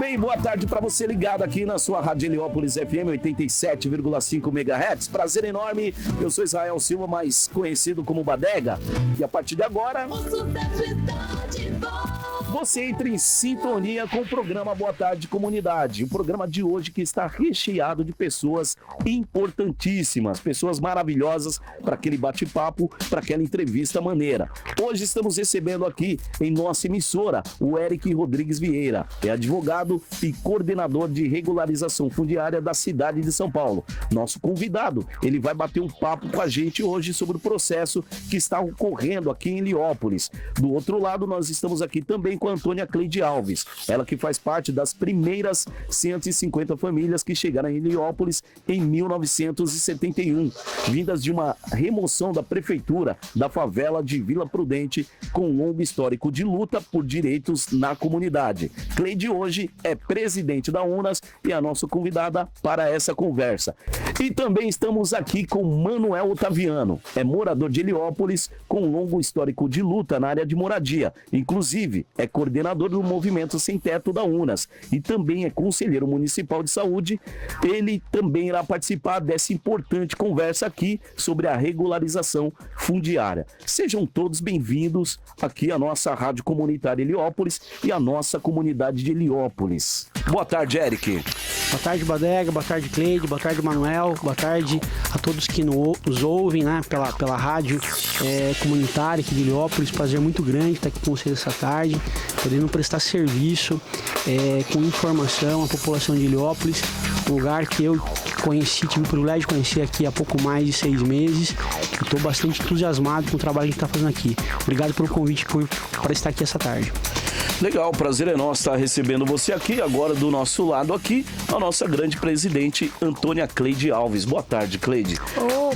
bem? Boa tarde para você ligado aqui na sua Rádio Heliópolis FM 87,5 MHz. Prazer enorme, eu sou Israel Silva, mais conhecido como Badega. E a partir de agora, você entra em sintonia com o programa Boa Tarde Comunidade. O programa de hoje que está recheado de pessoas importantíssimas, pessoas maravilhosas para aquele bate-papo, para aquela entrevista maneira. Hoje estamos recebendo aqui em nossa emissora o Eric Rodrigues Vieira, é advogado e coordenador de regularização fundiária da cidade de São Paulo. Nosso convidado, ele vai bater um papo com a gente hoje sobre o processo que está ocorrendo aqui em Heliópolis. Do outro lado, nós estamos aqui também com a Antônia Cleide Alves, ela que faz parte das primeiras 150 famílias que chegaram em Heliópolis em 1971, vindas de uma remoção da prefeitura da favela de Vila Prudente, com um longo histórico de luta por direitos na comunidade. Cleide hoje é presidente da UNAS e a nossa convidada para essa conversa. E também estamos aqui com Manuel Otaviano, é morador de Heliópolis com um longo histórico de luta na área de moradia, inclusive é coordenador do Movimento Sem Teto da UNAS e também é conselheiro municipal de saúde. Ele também irá participar dessa importante conversa aqui sobre a regularização fundiária. Sejam todos bem-vindos aqui à nossa Rádio Comunitária Heliópolis e à nossa comunidade de Heliópolis. Boa tarde, Eric. Boa tarde, Badega, boa tarde, Cleide, boa tarde, Manuel, boa tarde a todos que nos ouvem, né, pela rádio comunitária aqui de Heliópolis. Prazer muito grande estar aqui com vocês essa tarde, podendo prestar serviço com informação à população de Heliópolis, um lugar que eu tive o privilégio de conhecer aqui há pouco mais de 6 meses. Estou bastante entusiasmado com o trabalho que a gente está fazendo aqui. Obrigado pelo convite para estar aqui essa tarde. Legal, o prazer é nosso estar recebendo você aqui. Agora do nosso lado aqui, a nossa grande presidente, Antônia Cleide Alves. Boa tarde, Cleide.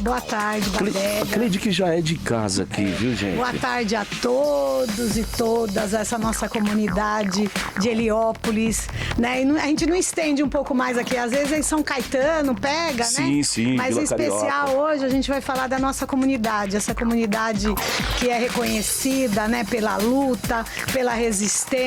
Boa tarde, Badega. A Cleide que já é de casa aqui, viu, gente? Boa tarde a todos e todas, essa nossa comunidade de Heliópolis, né? E a gente não estende um pouco mais aqui, às vezes em São Caetano pega, sim, né? Sim, mas Vila em especial Carioca. Hoje a gente vai falar da nossa comunidade, essa comunidade que é reconhecida, né, pela luta, pela resistência.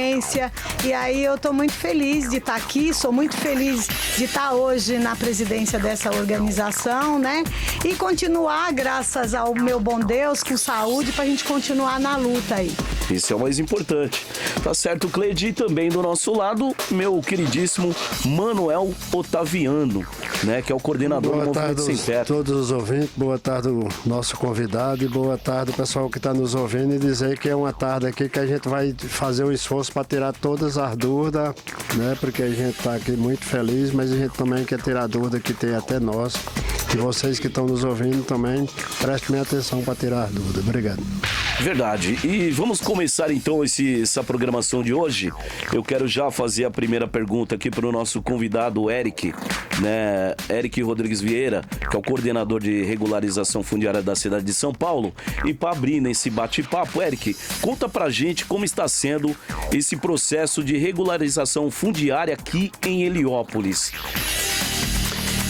E aí eu tô muito feliz de estar aqui, sou muito feliz de estar hoje na presidência dessa organização, né? E continuar, graças ao meu bom Deus, com saúde, pra gente continuar na luta aí. Isso é o mais importante. Tá certo, Cleide? E também do nosso lado, meu queridíssimo Manuel Otaviano, né? Que é o coordenador do Movimento Sem Teto. Boa tarde a todos os ouvintes, boa tarde o nosso convidado e boa tarde o pessoal que está nos ouvindo, e dizer que é uma tarde aqui que a gente vai fazer um esforço para tirar todas as dúvidas, né? Porque a gente está aqui muito feliz, mas a gente também quer tirar dúvida que tem até nós. E vocês que estão nos ouvindo também, prestem atenção para tirar as dúvidas. Obrigado. Verdade. E vamos começar então essa programação de hoje. Eu quero já fazer a primeira pergunta aqui para o nosso convidado Eric, né? Eric Rodrigues Vieira, que é o coordenador de regularização fundiária da cidade de São Paulo. E para abrir nesse bate-papo, Eric, conta pra gente como está sendo esse processo de regularização fundiária aqui em Heliópolis.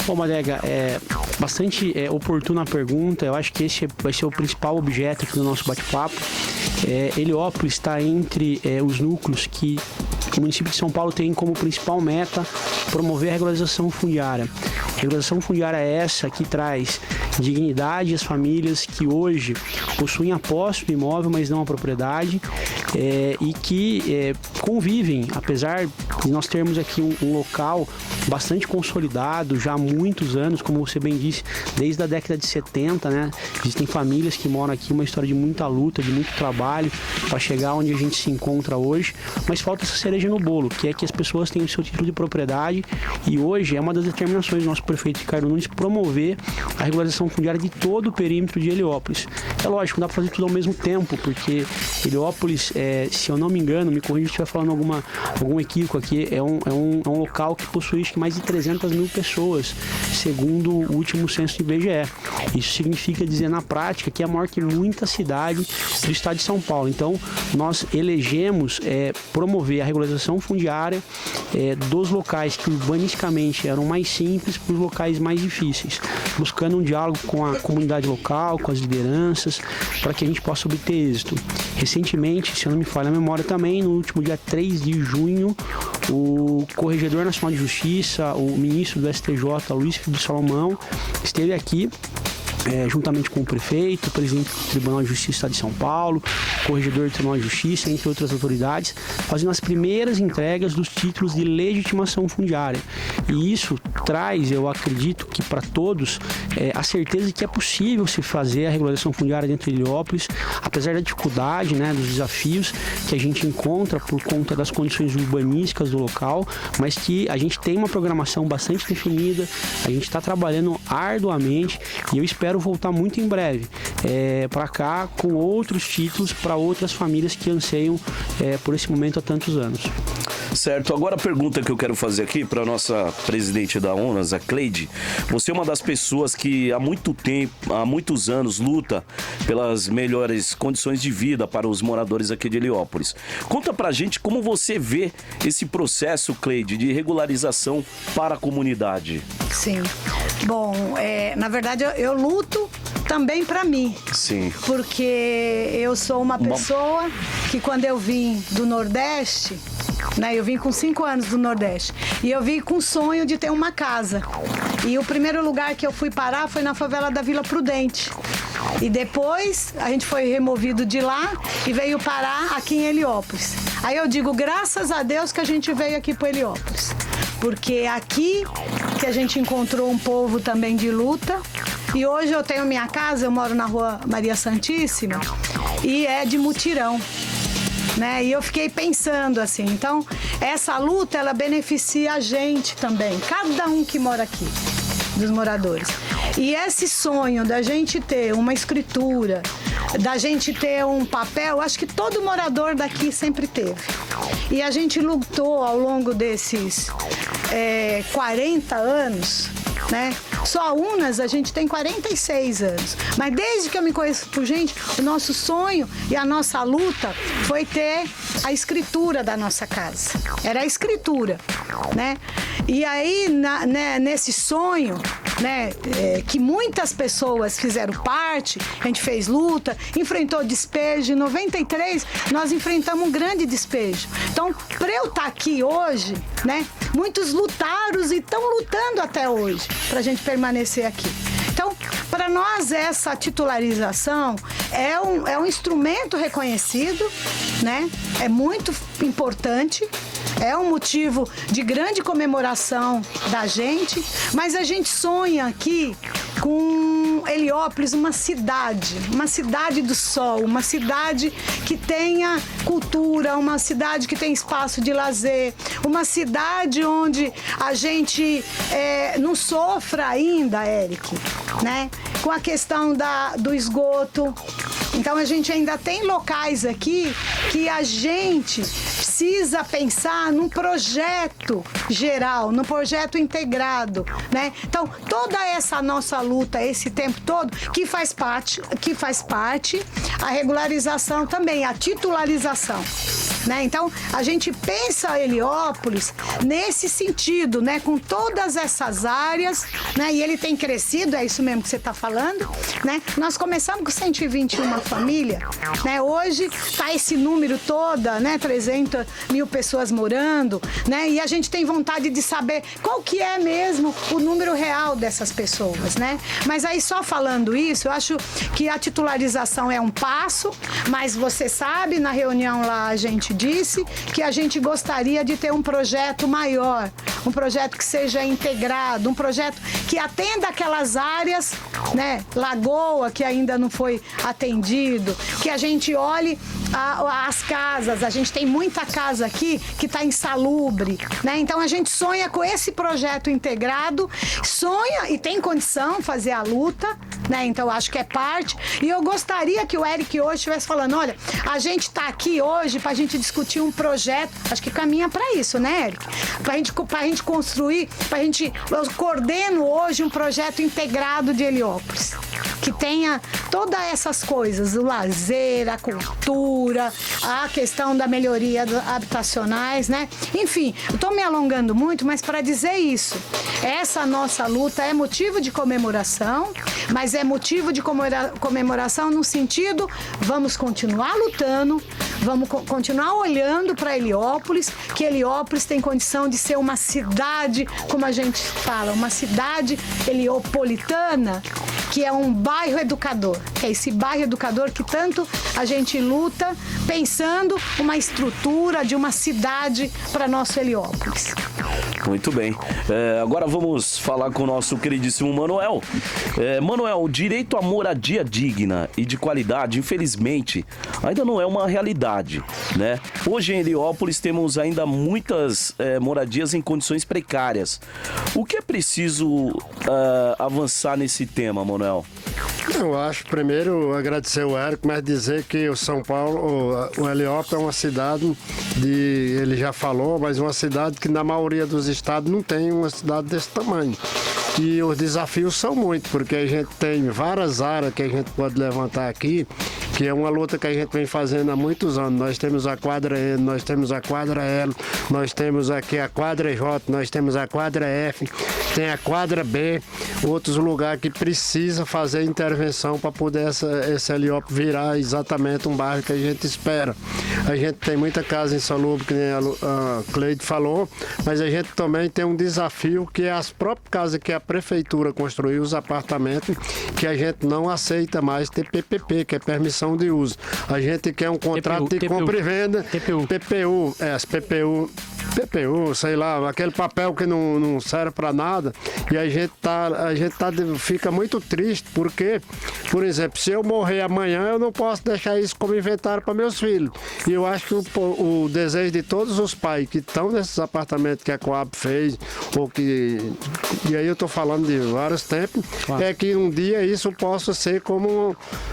Bom, Badega, bastante oportuna a pergunta. Eu acho que esse vai ser o principal objeto aqui do nosso bate-papo. Heliópolis está entre os núcleos que o município de São Paulo tem como principal meta promover a regularização fundiária. A regularização fundiária é essa que traz dignidade às famílias que hoje possuem a posse do imóvel, mas não a propriedade, e que convivem, apesar de nós termos aqui um local bastante consolidado já há muitos anos, como você bem disse, desde a década de 70, né? Existem famílias que moram aqui, uma história de muita luta, de muito trabalho para chegar onde a gente se encontra hoje, mas falta essa cereja no bolo, que é que as pessoas tenham o seu título de propriedade, e hoje é uma das determinações do nosso prefeito Ricardo Nunes promover a regularização fundiária de todo o perímetro de Heliópolis. É lógico, não dá para fazer tudo ao mesmo tempo, porque Heliópolis, se eu não me engano, me corrija se estiver falando algum equívoco aqui, é um local que possui acho que mais de 300 mil pessoas, segundo o último censo do IBGE. Isso significa dizer na prática que é maior que muitas cidades do estado de São Paulo. Então, nós elegemos promover a regularização regularização fundiária dos locais que urbanisticamente eram mais simples para os locais mais difíceis, buscando um diálogo com a comunidade local, com as lideranças, para que a gente possa obter êxito. Recentemente, se eu não me falha a memória também, no último dia 3 de junho, o Corregedor Nacional de Justiça, o ministro do STJ, Luiz Felipe Salomão, esteve aqui juntamente com o prefeito, o presidente do Tribunal de Justiça de São Paulo, o corregedor do Tribunal de Justiça, entre outras autoridades, fazendo as primeiras entregas dos títulos de legitimação fundiária. E isso traz, eu acredito que para todos, a certeza de que é possível se fazer a regularização fundiária dentro de Heliópolis, apesar da dificuldade, dos desafios que a gente encontra por conta das condições urbanísticas do local, mas que a gente tem uma programação bastante definida, a gente está trabalhando arduamente e eu espero voltar muito em breve para cá com outros títulos para outras famílias que anseiam por esse momento há tantos anos. Certo, agora a pergunta que eu quero fazer aqui para a nossa presidente da ONAS, a Cleide. Você é uma das pessoas que há muitos anos luta pelas melhores condições de vida para os moradores aqui de Heliópolis. Conta pra gente como você vê esse processo, Cleide, de regularização para a comunidade. Sim. Bom, na verdade eu luto também para mim. Sim. Porque eu sou uma pessoa que quando eu vim do Nordeste, eu vim com 5 anos do Nordeste, e eu vim com o sonho de ter uma casa. E o primeiro lugar que eu fui parar foi na favela da Vila Prudente. E depois a gente foi removido de lá e veio parar aqui em Heliópolis. Aí eu digo, graças a Deus que a gente veio aqui para Heliópolis. Porque é aqui que a gente encontrou um povo também de luta. E hoje eu tenho minha casa, eu moro na Rua Maria Santíssima, e é de mutirão. E eu fiquei pensando assim, então essa luta ela beneficia a gente também, cada um que mora aqui, dos moradores. E esse sonho da gente ter uma escritura, da gente ter um papel, acho que todo morador daqui sempre teve. E a gente lutou ao longo desses 40 anos, Só a UNAS a gente tem 46 anos. Mas desde que eu me conheço por gente, o nosso sonho e a nossa luta foi ter a escritura da nossa casa. Era a escritura, E aí, nesse sonho, que muitas pessoas fizeram parte, a gente fez luta, enfrentou despejo. Em 93, nós enfrentamos um grande despejo. Então, para eu estar aqui hoje, muitos lutaram e estão lutando até hoje para a gente permanecer aqui. Então, para nós, essa titularização é um instrumento reconhecido, É muito importante, é um motivo de grande comemoração da gente, mas a gente sonha aqui com Heliópolis, uma cidade do sol, uma cidade que tenha cultura, uma cidade que tenha espaço de lazer, uma cidade onde a gente não sofra ainda, Eric, com a questão do esgoto. Então a gente ainda tem locais aqui que a gente precisa pensar num projeto geral, num projeto integrado, Então toda essa nossa luta, esse tempo todo, que faz parte a regularização também, a titularização. Então a gente pensa Heliópolis nesse sentido, com todas essas áreas, e ele tem crescido, é isso mesmo que você está falando, Nós começamos com 121 famílias, Hoje está esse número toda, 300 mil pessoas morando, E a gente tem vontade de saber qual que é mesmo o número real dessas pessoas, Mas aí só falando isso, eu acho que a titularização é um passo, mas você sabe, na reunião lá a gente disse que a gente gostaria de ter um projeto maior, um projeto que seja integrado, um projeto que atenda aquelas áreas, Lagoa, que ainda não foi atendido, que a gente olhe as casas, a gente tem muita casa aqui que está insalubre, Então a gente sonha com esse projeto integrado, sonha e tem condição de fazer a luta, Então acho que é parte, e eu gostaria que o Eric hoje estivesse falando, olha, a gente está aqui hoje para a gente discutir um projeto, acho que caminha para isso, Eric? Para a gente construir, eu coordeno hoje um projeto integrado de Heliópolis. que tenha todas essas coisas, o lazer, a cultura, a questão da melhoria habitacionais, né? Enfim, eu estou me alongando muito, mas para dizer isso, essa nossa luta é motivo de comemoração, mas é motivo de comemoração no sentido, vamos continuar lutando, vamos continuar olhando para Heliópolis, que Heliópolis tem condição de ser uma cidade, como a gente fala, uma cidade heliopolitana, que é um bairro educador. É esse bairro educador que tanto a gente luta, pensando uma estrutura de uma cidade para nosso Heliópolis. Muito bem. Agora vamos falar com o nosso queridíssimo Manuel. Manuel, o direito à moradia digna e de qualidade, infelizmente, ainda não é uma realidade, né? Hoje em Heliópolis temos ainda muitas moradias em condições precárias. O que é preciso avançar nesse tema, Manuel? Eu acho, primeiro, agradecer o Érico, mas dizer que o São Paulo, o Heliópolis é uma cidade ele já falou, mas uma cidade que na maioria dos estados não tem uma cidade desse tamanho. E os desafios são muitos, porque a gente tem várias áreas que a gente pode levantar aqui, que é uma luta que a gente vem fazendo há muitos anos. Nós temos a quadra N, nós temos a quadra L, nós temos aqui a quadra J, nós temos a quadra F, tem a quadra B, outros lugares que precisa fazer intervenção para poder esse Heliópolis virar exatamente um bairro que a gente espera. A gente tem muita casa insalubre, que nem a Cleide falou, mas a gente também tem um desafio que é as próprias casas que a prefeitura construiu, os apartamentos, que a gente não aceita mais ter PPP, que é permissão de uso. A gente quer um contrato de compra e venda, PPU, as PPU, sei lá, aquele papel que não serve para nada, e a gente fica muito triste, porque, por exemplo, se eu morrer amanhã, eu não posso deixar isso como inventário para meus filhos. E eu acho que o desejo de todos os pais que estão nesses apartamentos que a Coab fez, e aí eu estou falando de vários tempos, é que um dia isso possa ser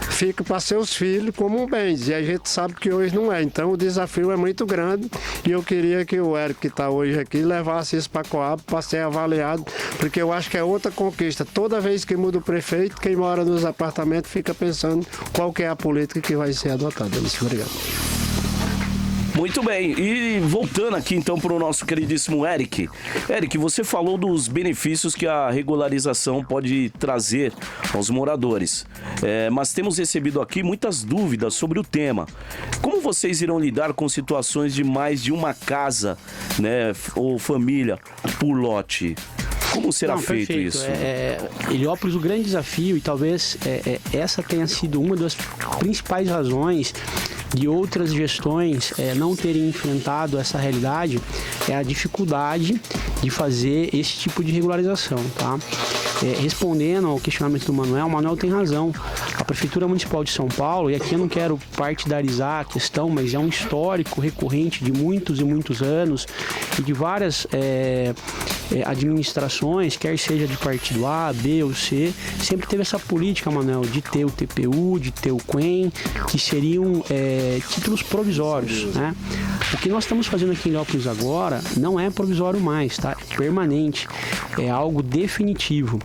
fica para seus filhos como um bem, e a gente sabe que hoje não é. Então o desafio é muito grande, e eu queria que o Érico, que está hoje aqui, levasse isso para a Coab para ser avaliado, porque eu acho que é outra conquista. Toda vez que muda o prefeito, quem mora nos apartamentos fica pensando qual que é a política que vai ser adotada. Obrigado. Muito bem, e voltando aqui então para o nosso queridíssimo Eric. Eric, você falou dos benefícios que a regularização pode trazer aos moradores, mas temos recebido aqui muitas dúvidas sobre o tema. Como vocês irão lidar com situações de mais de uma casa, né, ou família por lote? Como será feito isso? Heliópolis, o grande desafio, e talvez essa tenha sido uma das principais razões de outras gestões não terem enfrentado essa realidade, é a dificuldade de fazer esse tipo de regularização, tá? Respondendo ao questionamento do Manuel, o Manuel tem razão. A Prefeitura Municipal de São Paulo, e aqui eu não quero partidarizar a questão, mas é um histórico recorrente de muitos e muitos anos e de várias administrações, quer seja de partido A, B ou C, sempre teve essa política, Manuel, de ter o TPU, de ter o QUEM, que seriam títulos provisórios, né? O que nós estamos fazendo aqui em Heliópolis agora não é provisório mais, tá? É permanente, é algo definitivo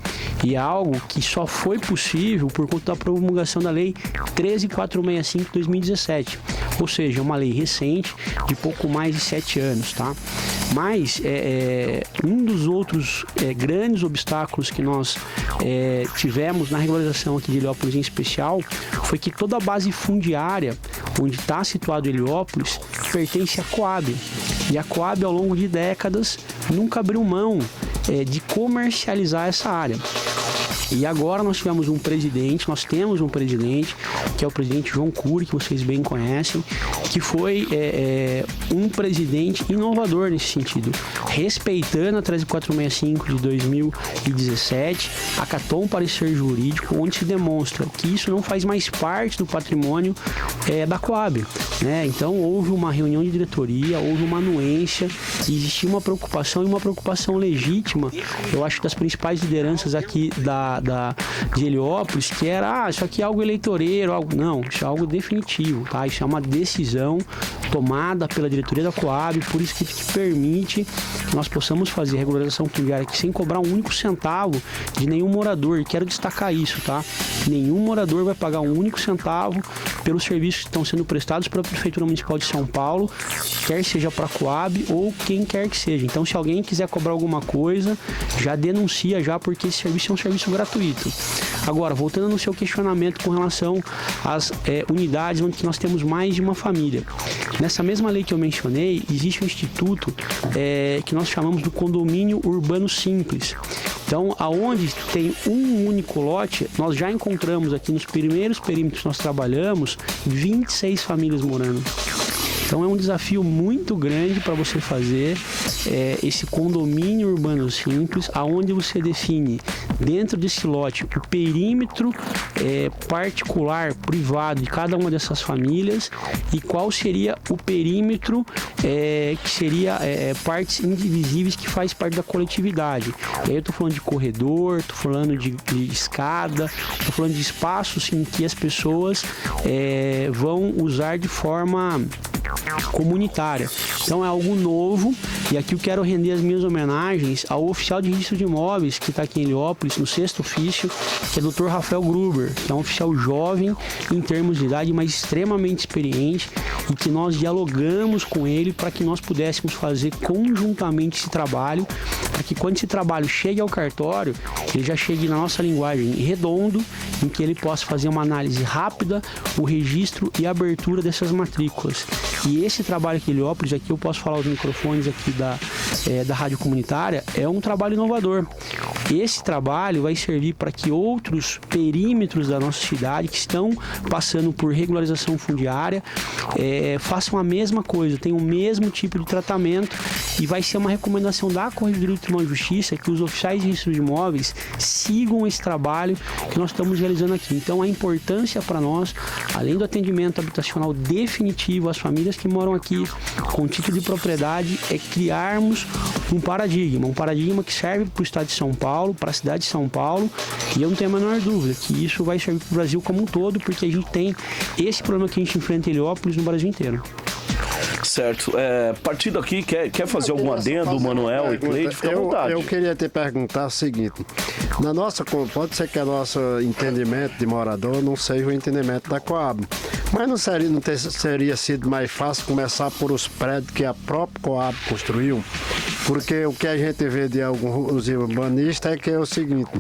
e é algo que só foi possível por conta da promulgação da Lei 13.465 de 2017, ou seja, uma lei recente de pouco mais de 7 anos, tá? Mas um dos outros grandes obstáculos que nós tivemos na regularização aqui de Heliópolis em especial foi que toda a base fundiária onde está situado Heliópolis pertence à Coab. E a Coab, ao longo de décadas, nunca abriu mão de comercializar essa área. E agora nós temos um presidente, que é o presidente João Cury, que vocês bem conhecem, que foi um presidente inovador nesse sentido, respeitando a 13465 de 2017, acatou um parecer jurídico onde se demonstra que isso não faz mais parte do patrimônio da Coab, né? Então houve uma reunião de diretoria, houve uma anuência, existia uma preocupação, e uma preocupação legítima, eu acho, das principais lideranças aqui de Heliópolis, que era, isso aqui é algo eleitoreiro, não, isso é algo definitivo, tá? Isso é uma decisão decisão tomada pela diretoria da Coab, por escrito, que permite que nós possamos fazer regularização fundiária aqui sem cobrar um único centavo de nenhum morador. E quero destacar isso, tá? Nenhum morador vai pagar um único centavo pelos serviços que estão sendo prestados pela Prefeitura Municipal de São Paulo, quer seja para a Coab ou quem quer que seja. Então, se alguém quiser cobrar alguma coisa, já denuncia já, porque esse serviço é um serviço gratuito. Agora, voltando no seu questionamento com relação às unidades onde nós temos mais de uma família. Nessa mesma lei que eu mencionei, existe um instituto que nós chamamos do condomínio urbano simples. Então, aonde tem um único lote, nós já encontramos aqui nos primeiros perímetros que nós trabalhamos 26 famílias morando. Então é um desafio muito grande para você fazer esse condomínio urbano simples, aonde você define dentro desse lote o perímetro particular, privado de cada uma dessas famílias e qual seria o perímetro que seria partes indivisíveis que faz parte da coletividade. E aí eu estou falando de corredor, estou falando de escada, estou falando de espaços em que as pessoas vão usar de forma comunitária. Então é algo novo, e aqui eu quero render as minhas homenagens ao oficial de registro de imóveis que está aqui em Heliópolis, no 6º ofício, que é o Dr. Rafael Gruber, que é um oficial jovem em termos de idade, mas extremamente experiente, e que nós dialogamos com ele para que nós pudéssemos fazer conjuntamente esse trabalho, para que quando esse trabalho chegue ao cartório, ele já chegue na nossa linguagem redondo, em que ele possa fazer uma análise rápida, o registro e a abertura dessas matrículas. E esse trabalho aqui em Heliópolis, aqui eu posso falar os microfones aqui da rádio comunitária, é um trabalho inovador. Esse trabalho vai servir para que outros perímetros da nossa cidade que estão passando por regularização fundiária façam a mesma coisa, tenham o mesmo tipo de tratamento, e vai ser uma recomendação da Corregedoria do Tribunal de Justiça que os oficiais de registro de imóveis sigam esse trabalho que nós estamos realizando aqui. Então a importância para nós, além do atendimento habitacional definitivo às famílias que moram aqui com título de propriedade, é criarmos um paradigma que serve para o estado de São Paulo, para a cidade de São Paulo, e eu não tenho a menor dúvida que isso vai servir para o Brasil como um todo, porque a gente tem esse problema que a gente enfrenta em Heliópolis no Brasil inteiro. Certo. Partindo aqui, quer fazer algum adendo, Manuel e Cleide? Fica à vontade. Eu queria te perguntar o seguinte: pode ser que o nosso entendimento de morador não seja o entendimento da Coab, mas não teria sido mais fácil começar por os prédios que a própria Coab construiu? Porque o que a gente vê de alguns urbanistas é que é o seguinte: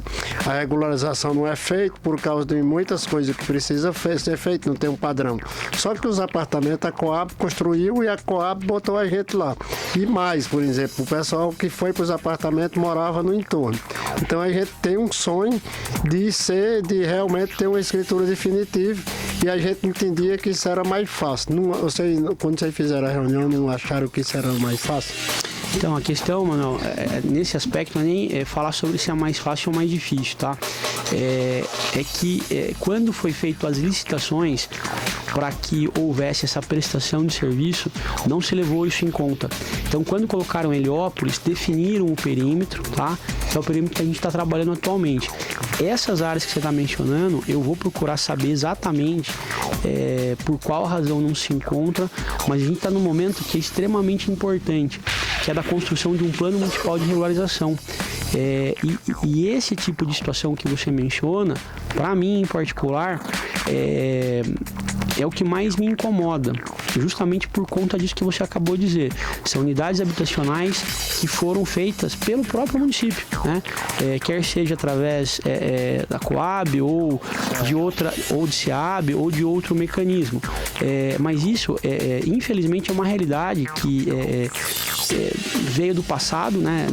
a regularização não é feita por causa de muitas coisas que precisa ser feito, não tem um padrão. Só que os apartamentos a Coab construiu e a Coab botou a gente lá. E mais, por exemplo, o pessoal que foi para os apartamentos morava no entorno. Então a gente tem um sonho de realmente ter uma escritura definitiva, e a gente entendia que isso era mais fácil. Quando vocês fizeram a reunião, não acharam que isso era mais fácil? Então, a questão, Manuel, nesse aspecto não é nem falar sobre se é mais fácil ou mais difícil, tá? Quando foi feito as licitações para que houvesse essa prestação de serviço, não se levou isso em conta. Então, quando colocaram Heliópolis, definiram o perímetro, tá? Que é o perímetro que a gente está trabalhando atualmente. Essas áreas que você está mencionando, eu vou procurar saber exatamente por qual razão não se encontra, mas a gente está num momento que é extremamente importante, que é da construção de um plano municipal de regularização. E esse tipo de situação que você menciona, para mim em particular, é o que mais me incomoda, justamente por conta disso que você acabou de dizer. São unidades habitacionais que foram feitas pelo próprio município, né? Quer seja através da Coab ou de outra, ou de SEAB ou de outro mecanismo. Mas isso, infelizmente, é uma realidade que veio do passado, né?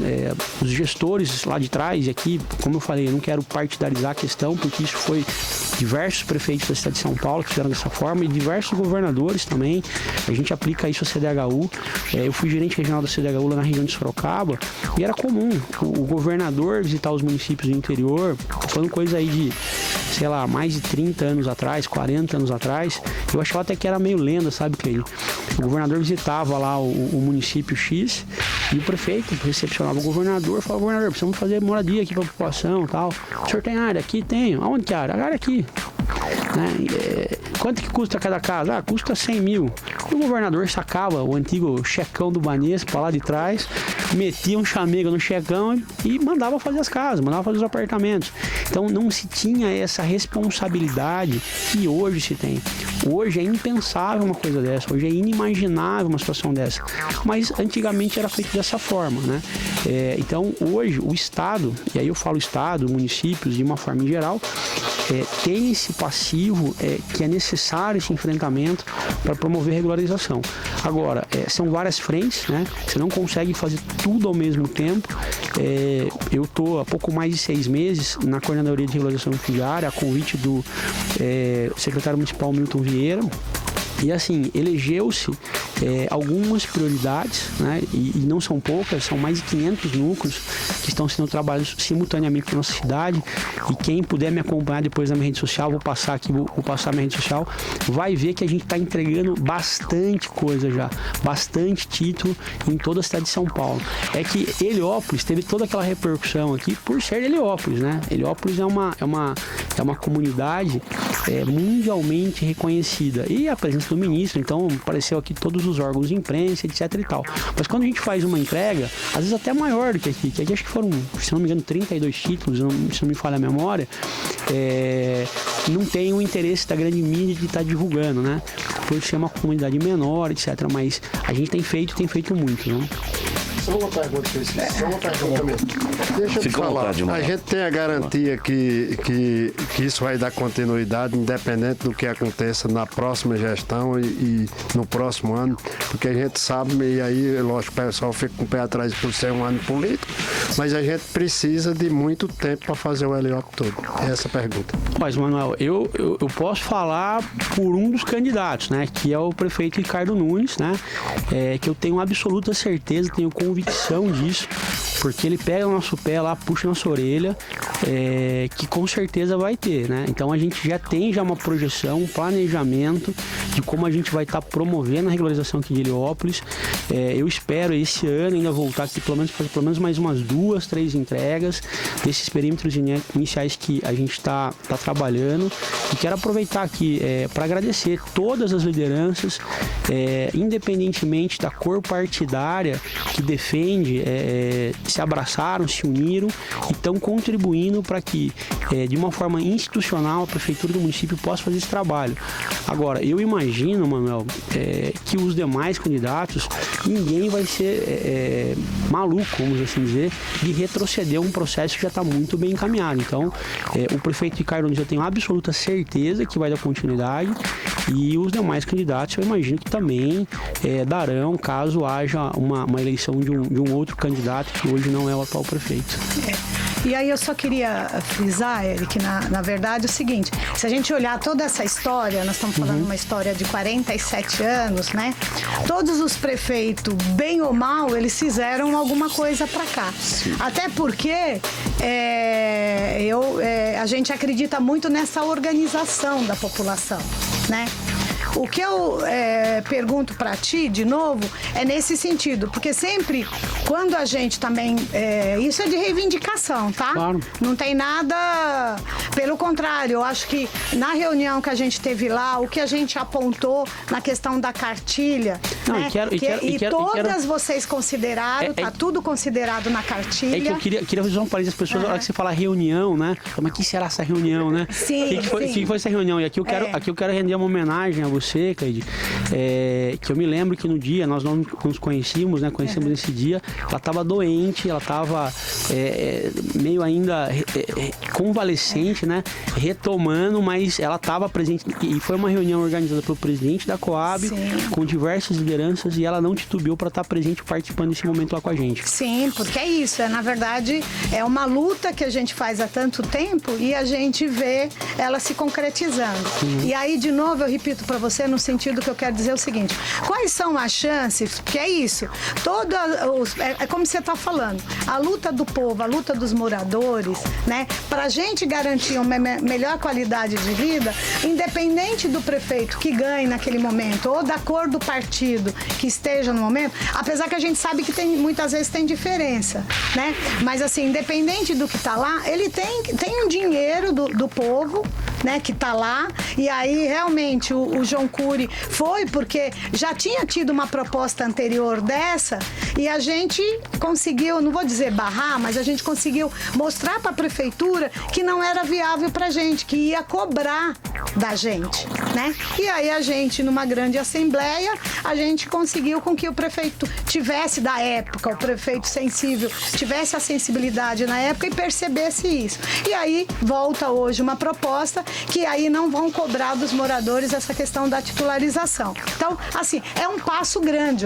Os gestores lá de trás, e aqui, como eu falei, eu não quero partidarizar a questão, porque isso foi diversos prefeitos da cidade de São Paulo que fizeram dessa forma, e diversos governadores também. A gente aplica isso à CDHU. Eu fui gerente regional da CDHU lá na região de Sorocaba, e era comum o governador visitar os municípios do interior, falando coisa aí de, sei lá, mais de 30 anos atrás, 40 anos atrás. Eu achava até que era meio lenda, sabe, Cleide? O governador visitava lá o município X, e o prefeito recepcionava o governador, falava: governador, precisamos fazer moradia aqui para a população e tal. O senhor tem área? Aqui tenho. Aonde que é a área? A área aqui. Né? quanto que custa cada casa? Custa 100 mil. E o governador sacava o antigo checão do Banespa lá de trás, metia um chamego no checão e mandava fazer as casas, mandava fazer os apartamentos. Então não se tinha essa responsabilidade que hoje se tem. Hoje é impensável uma coisa dessa, hoje é inimaginável uma situação dessa. Mas antigamente era feito dessa forma, né? Então hoje o Estado, e aí eu falo Estado, municípios de uma forma em geral, tem esse passivo que é necessário esse enfrentamento para promover regularização. Agora, são várias frentes, né? Você não consegue fazer tudo ao mesmo tempo. Eu estou há pouco mais de 6 meses na Coordenadoria de Regularização Fundiária, a convite do secretário municipal Milton Vieira. E assim, elegeu-se algumas prioridades, né? E não são poucas, são mais de 500 núcleos que estão sendo trabalhados simultaneamente na nossa cidade. E quem puder me acompanhar depois na minha rede social, vou passar minha rede social, vai ver que a gente está entregando bastante coisa já, bastante título em toda a cidade de São Paulo. É que Heliópolis teve toda aquela repercussão aqui por ser Heliópolis, né? Heliópolis é uma comunidade mundialmente reconhecida. E a presença do ministro, então apareceu aqui todos os órgãos de imprensa, etc e tal. Mas quando a gente faz uma entrega, às vezes até maior do que aqui acho que foram, se não me engano, 32 títulos, se não me falha a memória, não tem o interesse da grande mídia de estar divulgando, né? Por ser uma comunidade menor, etc. Mas a gente tem feito muito, né? Só uma pergunta mesmo. Deixa eu te falar. A gente tem a garantia que isso vai dar continuidade, independente do que aconteça na próxima gestão e no próximo ano, porque a gente sabe, e aí, lógico, o pessoal fica com o pé atrás por ser um ano político, mas a gente precisa de muito tempo para fazer o Heliópolis todo. Essa é a pergunta. Mas, Manuel, eu posso falar por um dos candidatos, né, que é o prefeito Ricardo Nunes, né, que eu tenho absoluta certeza, tenho convicção disso, porque ele pega o nosso pé lá, puxa nossa orelha, que com certeza vai ter, né? Então a gente já tem uma projeção, um planejamento de como a gente vai estar promovendo a regularização aqui de Heliópolis. Eu espero esse ano ainda voltar aqui pelo menos mais umas 2, 3 entregas desses perímetros iniciais que a gente está trabalhando, e quero aproveitar aqui para agradecer todas as lideranças, independentemente da cor partidária que defende, se abraçaram, se uniram e estão contribuindo para que, de uma forma institucional, a prefeitura do município possa fazer esse trabalho. Agora, eu imagino, Manuel, que os demais candidatos, ninguém vai ser maluco, vamos assim dizer, de retroceder um processo que já está muito bem encaminhado. Então, o prefeito Ricardo Nunes, eu tenho absoluta certeza que vai dar continuidade, e os demais candidatos, eu imagino que também darão, caso haja uma eleição de um outro candidato que hoje não é o atual prefeito. E aí eu só queria frisar, Eric, na verdade, o seguinte: se a gente olhar toda essa história, nós estamos falando de uma história de 47 anos, né? Todos os prefeitos, bem ou mal, eles fizeram alguma coisa para cá. Sim. Até porque a gente acredita muito nessa organização da população, né? O que eu pergunto para ti, de novo, é nesse sentido, porque sempre, quando a gente também... isso é de reivindicação, tá? Claro. Não tem nada... Pelo contrário, eu acho que na reunião que a gente teve lá, o que a gente apontou na questão da cartilha, não, né? Todas vocês consideraram, tá tudo considerado na cartilha. É que eu queria fazer uma parede, as pessoas, na hora que você fala reunião, né? Mas o que será essa reunião, né? Sim, O que foi essa reunião? E aqui eu quero render uma homenagem a você, Cleide, que eu me lembro que no dia, nós não nos conhecíamos, né? Conhecemos nesse dia, ela estava doente, ela estava meio ainda convalescente, né? Retomando, mas ela estava presente, e foi uma reunião organizada pelo presidente da Coab, sim, com diversas lideranças, e ela não titubeou para estar presente, participando desse momento lá com a gente. Sim, porque é isso, na verdade, é uma luta que a gente faz há tanto tempo e a gente vê ela se concretizando. Uhum. E aí, de novo, eu repito para você, no sentido que eu quero dizer o seguinte: quais são as chances? Porque é isso, é como você está falando, a luta do povo, a luta dos moradores, né? Para a gente garantir uma melhor qualidade de vida, independente do prefeito que ganhe naquele momento ou da cor do partido que esteja no momento, apesar que a gente sabe que muitas vezes tem diferença, né? Mas assim, independente do que está lá, ele tem um dinheiro do povo, né, que tá lá. E aí, realmente, o João Cury foi porque já tinha tido uma proposta anterior dessa e a gente conseguiu, não vou dizer barrar, mas a gente conseguiu mostrar para a prefeitura que não era viável pra gente, que ia cobrar da gente, né? E aí a gente, numa grande assembleia, a gente conseguiu com que o prefeito tivesse, da época, o prefeito sensível, tivesse a sensibilidade na época e percebesse isso. E aí volta hoje uma proposta que aí não vão cobrar dos moradores essa questão da titularização. Então, assim, é um passo grande.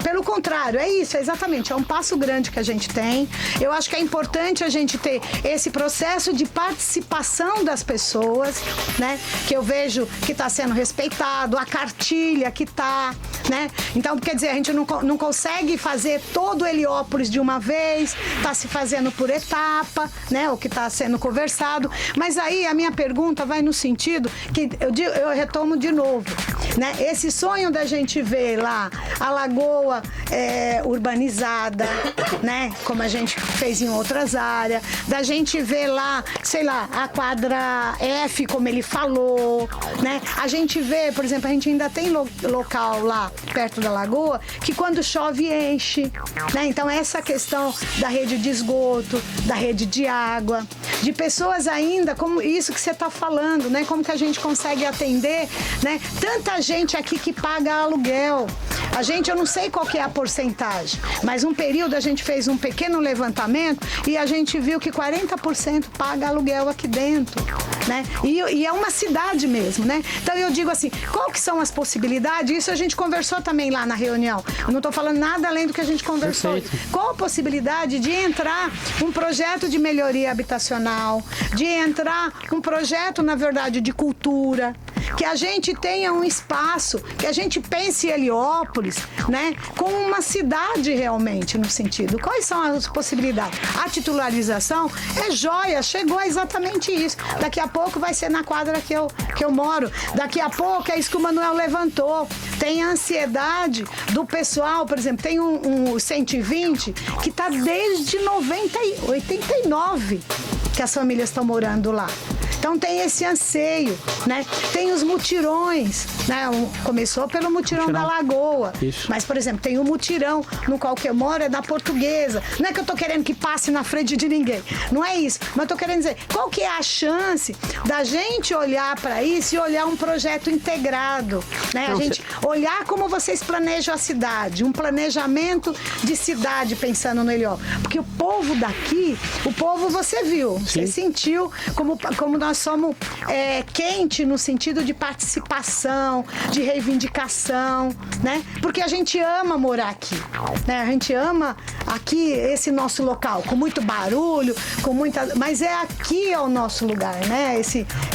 Pelo contrário, é isso, exatamente, é um passo grande que a gente tem. Eu acho que é importante a gente ter esse processo de participação das pessoas, né? Que eu vejo que está sendo respeitado, a cartilha que está, né? Então, quer dizer, a gente não consegue fazer todo Heliópolis de uma vez, está se fazendo por etapa, né? O que está sendo conversado. Mas aí a minha pergunta vai no sentido que eu retomo de novo, né? Esse sonho da gente ver lá a lagoa urbanizada, né? Como a gente fez em outras áreas, da gente ver lá, sei lá, a quadra F, como ele falou, né? A gente vê, por exemplo, a gente ainda tem local lá perto da lagoa que quando chove enche, né? Então essa questão da rede de esgoto, da rede de água, de pessoas ainda, como isso que você está falando, né? Como que a gente consegue atender, né? Tanta gente aqui que paga aluguel. Eu não sei qual que é a porcentagem, mas um período a gente fez um pequeno levantamento e a gente viu que 40% paga aluguel aqui dentro, né? E é uma cidade mesmo, né? Então eu digo assim, qual que são as possibilidades? Isso a gente conversou também lá na reunião. Eu não estou falando nada além do que a gente conversou. Perfeito. Qual a possibilidade de entrar um projeto de melhoria habitacional, de entrar um projeto, na verdade, de cultura, que a gente tenha um espaço, que a gente pense em Heliópolis, né, como uma cidade realmente, no sentido. Quais são as possibilidades? A titularização é joia, chegou a exatamente isso. Daqui a pouco vai ser na quadra que eu moro. Daqui a pouco é isso que o Manuel levantou. Tem a ansiedade do pessoal, por exemplo, tem um 120 que está desde 89 que as famílias estão morando lá. Então tem esse anseio, né? Tem os mutirões, né? Começou pelo mutirão da Lagoa. Isso. Mas, por exemplo, tem o mutirão no qual que eu moro, é da Portuguesa. Não é que eu tô querendo que passe na frente de ninguém. Não é isso. Mas eu tô querendo dizer, qual que é a chance da gente olhar para isso e olhar um projeto integrado, né? A gente olhar como vocês planejam a cidade, um planejamento de cidade pensando no Heliópolis. Porque o povo daqui, o povo você viu, você sentiu como nós somos quente no sentido de participação, de reivindicação, né? Porque a gente ama morar aqui, né? A gente ama aqui esse nosso local, com muito barulho, com muita... Mas aqui é o nosso lugar, né?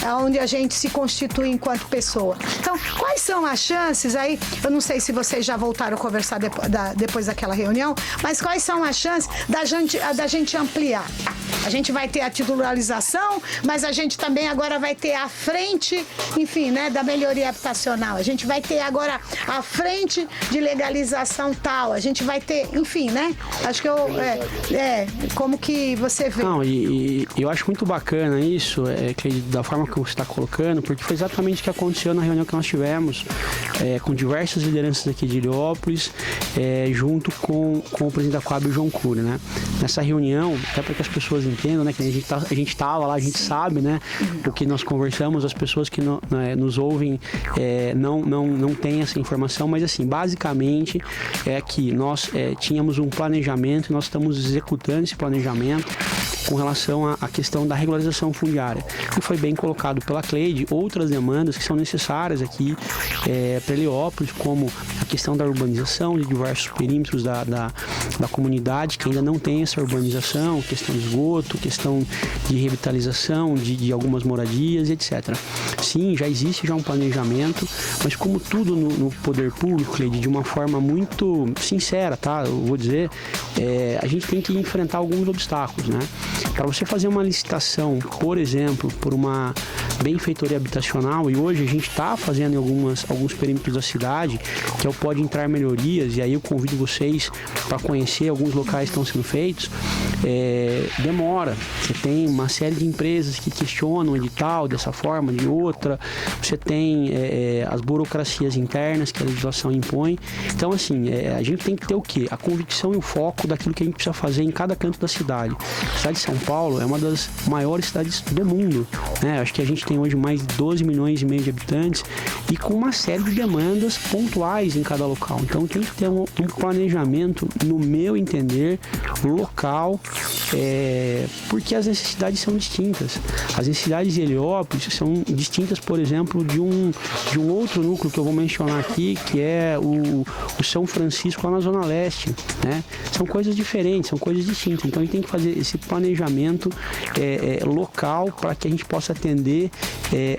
É onde a gente se constitui enquanto pessoa. Então, quais são as chances aí? Eu não sei se vocês já voltaram a conversar depois daquela reunião, mas quais são as chances da gente ampliar? A gente vai ter a titularização, mas a gente também agora vai ter a frente, enfim, né, da melhoria habitacional. A gente vai ter agora a frente de legalização tal. A gente vai ter, enfim, né? Acho que como que você vê? Não, e eu acho muito bacana isso, que da forma que você está colocando, porque foi exatamente o que aconteceu na reunião que nós tivemos com diversas lideranças aqui de Heliópolis, junto com o presidente da Coab, o João Cury, né? Nessa reunião, até para que as pessoas entendam, né, que a gente estava lá, a gente sabe, né, o que nós conversamos, as pessoas que nos ouvem não têm essa informação, mas assim, basicamente é que nós tínhamos um planejamento, nós estamos executando esse planejamento com relação à questão da regularização fundiária. E foi bem colocado pela Cleide outras demandas que são necessárias aqui para Heliópolis, como a questão da urbanização de diversos perímetros da comunidade que ainda não tem essa urbanização, questão de esgoto, questão de revitalização de algumas moradias, etc. Sim, já existe um planejamento, mas como tudo no poder público, Cleide, de uma forma muito sincera, tá? Eu vou dizer, a gente tem que enfrentar alguns obstáculos, né? Para você fazer uma licitação, por exemplo, por uma benfeitoria habitacional, e hoje a gente está fazendo em alguns perímetros da cidade, que é o pode entrar melhorias, e aí eu convido vocês para conhecer alguns locais que estão sendo feitos. Demora. Você tem uma série de empresas que questionam o edital dessa forma, de outra. Você tem as burocracias internas que a legislação impõe. Então, assim, a gente tem que ter o quê? A convicção e o foco daquilo que a gente precisa fazer em cada canto da cidade. A cidade de São Paulo é uma das maiores cidades do mundo, né? Acho que a gente tem hoje mais de 12 milhões e meio de habitantes e com uma série de demandas pontuais em cada local. Então, tem que ter um planejamento, no meu entender, local, porque as necessidades são distintas. As necessidades de Heliópolis são distintas, por exemplo, de um outro núcleo que eu vou mencionar aqui, que é o São Francisco, lá na Zona Leste, né? São coisas diferentes, são coisas distintas. Então, a gente tem que fazer esse planejamento local para que a gente possa atender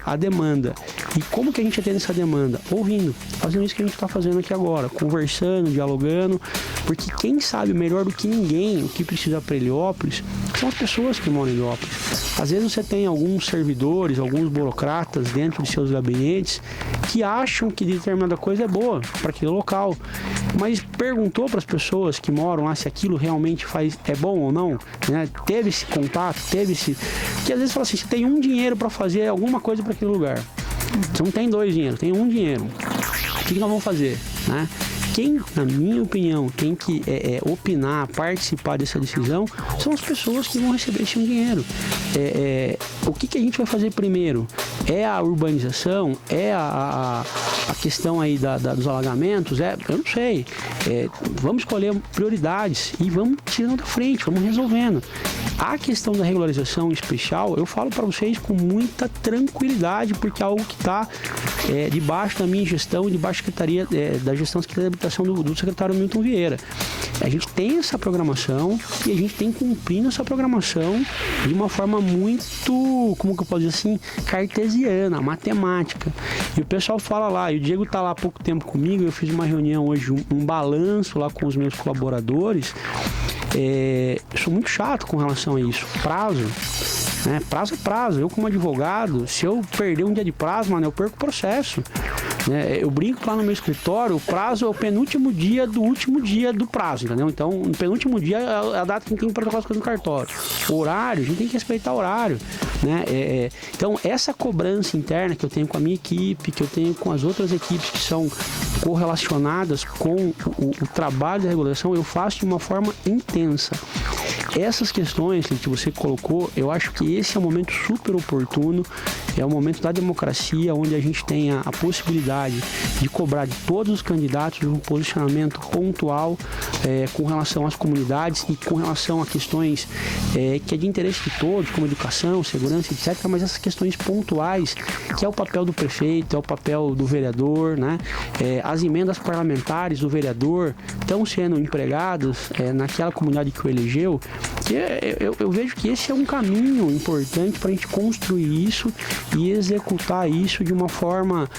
a demanda. E como que a gente atende essa demanda? Ouvindo, fazendo isso que a gente está fazendo aqui agora, conversando, dialogando, porque quem sabe melhor do que ninguém o que precisa para Heliópolis são as pessoas que moram em Heliópolis. Às vezes você tem alguns servidores, alguns burocratas dentro de seus gabinetes que acham que determinada coisa é boa para aquele local, mas perguntou para as pessoas que moram lá se aquilo realmente é bom ou não, né? Teve esse contato, que às vezes fala assim, você tem um dinheiro para fazer alguma coisa para aquele lugar, você não tem 2 dinheiros, tem um dinheiro, o que nós vamos fazer, né? Quem, na minha opinião, tem que opinar, participar dessa decisão, são as pessoas que vão receber esse dinheiro. O que a gente vai fazer primeiro? É a urbanização? É a questão aí dos alagamentos? Eu não sei. Vamos escolher prioridades e vamos tirando da frente, vamos resolvendo. A questão da regularização especial, eu falo para vocês com muita tranquilidade, porque é algo que está debaixo da minha gestão, debaixo da gestão da habitação do secretário Milton Vieira. A gente tem essa programação e a gente tem cumprindo essa programação de uma forma muito, como que eu posso dizer assim, cartesiana, matemática. E o pessoal fala lá, e o Diego está lá há pouco tempo comigo, eu fiz uma reunião hoje, um balanço lá com os meus colaboradores. Eu sou muito chato com relação a isso. Prazo, né? Prazo é prazo. Eu, como advogado, se eu perder um dia de prazo, mano, eu perco o processo. Eu brinco lá no meu escritório, o prazo é o penúltimo dia do último dia do prazo, entendeu? Então, no penúltimo dia é a data que a gente tem que protocolar as coisas no cartório. O horário, a gente tem que respeitar o horário, né? Então, essa cobrança interna que eu tenho com a minha equipe, que eu tenho com as outras equipes que são correlacionadas com o trabalho da regulação, eu faço de uma forma intensa. Essas questões que você colocou, eu acho que esse é um momento super oportuno, é o momento da democracia, onde a gente tem a possibilidade de cobrar de todos os candidatos um posicionamento pontual com relação às comunidades e com relação a questões que é de interesse de todos, como educação, segurança, etc., mas essas questões pontuais, que é o papel do prefeito, é o papel do vereador, né? As emendas parlamentares do vereador estão sendo empregadas naquela comunidade que o elegeu. Eu vejo que esse é um caminho importante para a gente construir isso e executar isso de uma forma